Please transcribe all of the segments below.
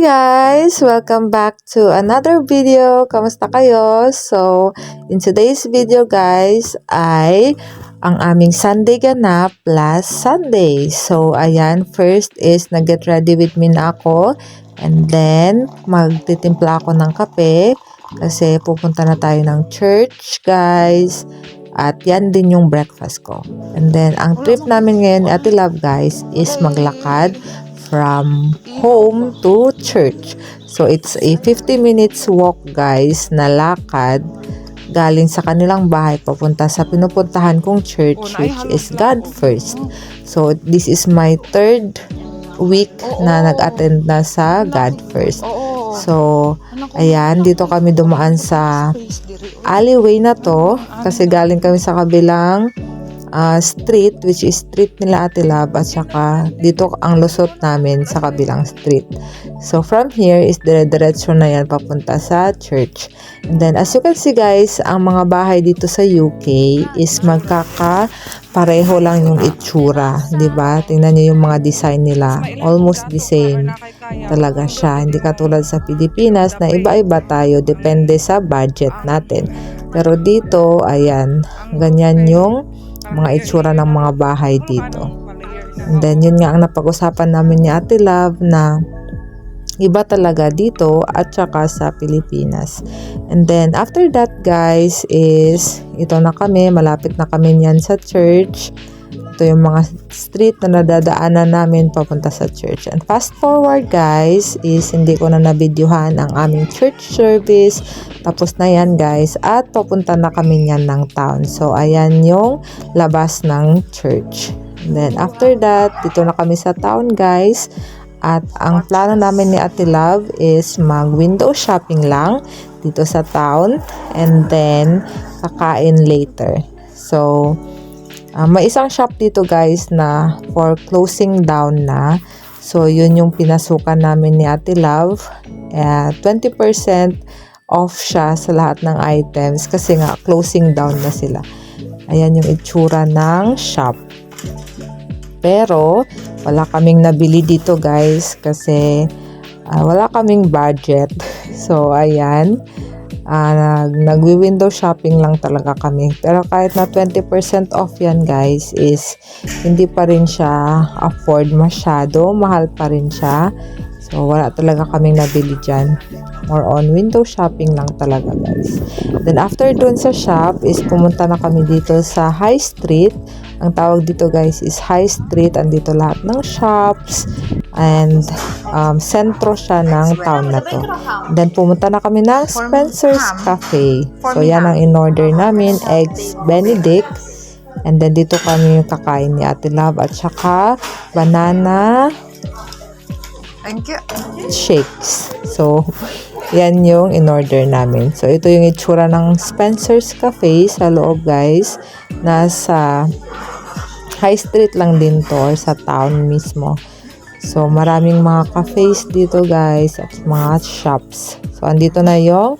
guys! Welcome back to another video. Kamusta kayo? So, in today's video guys ay ang aming Sunday ganap last Sunday. So, ayan, first is nag-get ready with me na ako. And then, magtitimpla ako ng kape kasi pupunta na tayo ng church guys. At yan din yung breakfast ko. And then, ang trip namin ngayon ni Ate Love guys is maglakad from home to church. So, it's a 50 minutes walk guys na lakad galing sa kanilang bahay papunta sa pinupuntahan kong church which is God First. So, this is my third week na nag-attend na sa God First. So, ayan, dito kami dumaan sa alleyway na to kasi galing kami sa kabilang street which is street nila Ate Love at saka dito ang lusot namin sa kabilang street. So from here is dire-diretso na yan papunta sa church. And then as you can see guys, ang mga bahay dito sa UK is magkakapareho lang yung itsura, 'di ba? Tingnan niyo yung mga design nila, almost the same talaga siya. Hindi katulad sa Pilipinas na iba-iba tayo depende sa budget natin. Pero dito, ayan, ganyan yung mga itsura ng mga bahay dito. And then, yun nga ang napag-usapan namin ni Ate Love na iba talaga dito at saka sa Pilipinas. And then, after that guys is, ito na kami, malapit na kami niyan sa church. Ito yung mga street na nadadaanan namin papunta sa church. And fast forward guys is hindi ko na nabidyohan ang aming church service. Tapos na yan guys at papunta na kami niyan ng town. So ayan yung labas ng church. And then after that, dito na kami sa town guys. At ang plano namin ni Ate Love is mag-window shopping lang dito sa town. And then kakain later. So may isang shop dito guys na for closing down na. So, yun yung pinasukan namin ni Ate Love. 20% off siya sa lahat ng items kasi nga closing down na sila. Ayan yung itsura ng shop. Pero, wala kaming nabili dito guys kasi wala kaming budget. So, ayan. Nagwi-window shopping lang talaga kami. Pero kahit na 20% off yan guys is hindi pa rin siya afford masyado. Mahal pa rin siya. So wala talaga kaming nabili dyan. More on window shopping lang talaga guys. Then after dun sa shop is pumunta na kami dito sa High Street. Ang tawag dito guys is High Street. Andito lahat ng shops. And sentro siya ng town na to. Then pumunta na kami ng Spencer's Cafe. So yan ang in-order namin, eggs Benedict. And then dito kami kakain ni Ate Love at saka banana shakes. So yan yung in-order namin. So ito yung itsura ng Spencer's Cafe sa loob guys. Nasa High Street lang din to or sa town mismo. So, maraming mga cafes dito guys at mga shops. So, andito na yung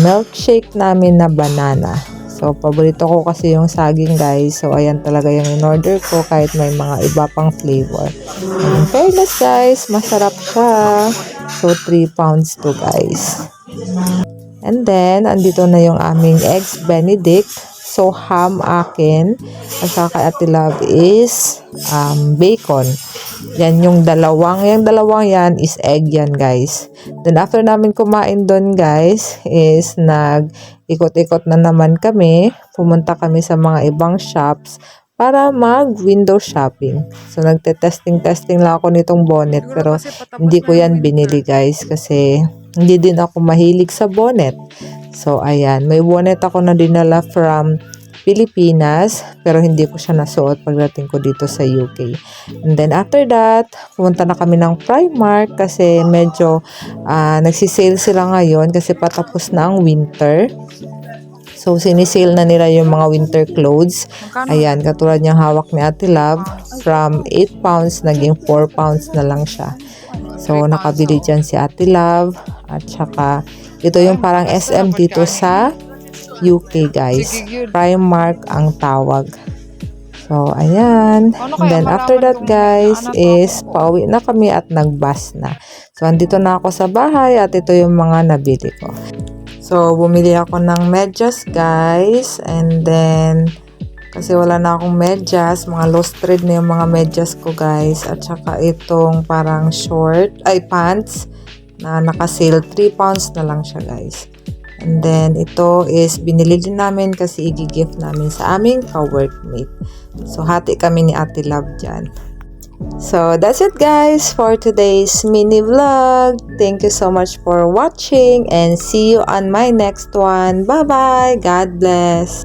milkshake namin na banana. So, paborito ko kasi yung saging guys. So, ayan talaga yung in-order ko kahit may mga iba pang flavor. And in fairness guys, masarap siya. So, 3 pounds to guys. And then, andito na yung aming eggs Benedict. So, ham akin. At saka Ate Love is bacon. Yan yung dalawang yan is egg yan guys. Then after namin kumain doon guys is nag-ikot-ikot na naman kami. Pumunta kami sa mga ibang shops para mag-window shopping. So nagte-testing lang ako nitong bonnet pero hindi ko yan binili guys kasi hindi din ako mahilig sa bonnet. So ayan, may bonnet ako na dinala from Pilipinas pero hindi ko siya nasuot pagdating ko dito sa UK. And then after that, pumunta na kami ng Primark kasi medyo nagsisale sila ngayon kasi patapos na ang winter. So sinisale na nila yung mga winter clothes. Ayan, katulad niyang hawak ni Ate Love, from 8 pounds naging 4 pounds na lang siya. So nakabili dyan si Ate Love at saka ito yung parang SM dito sa UK guys. Primark ang tawag. So, ayan. And then, after that guys, is pauwi na kami at nag-bus na. So, andito na ako sa bahay at ito yung mga nabili ko. So, bumili ako ng medyas, guys. And then, kasi wala na akong medyas, mga low thread na yung mga medyas ko, guys. At saka itong parang pants na naka-sale. 3 pounds na lang siya, guys. And then, ito is binili din namin kasi i-gift namin sa aming ka-workmate. So, hati kami ni Ate Love dyan. So, that's it guys for today's mini vlog. Thank you so much for watching and see you on my next one. Bye-bye. God bless.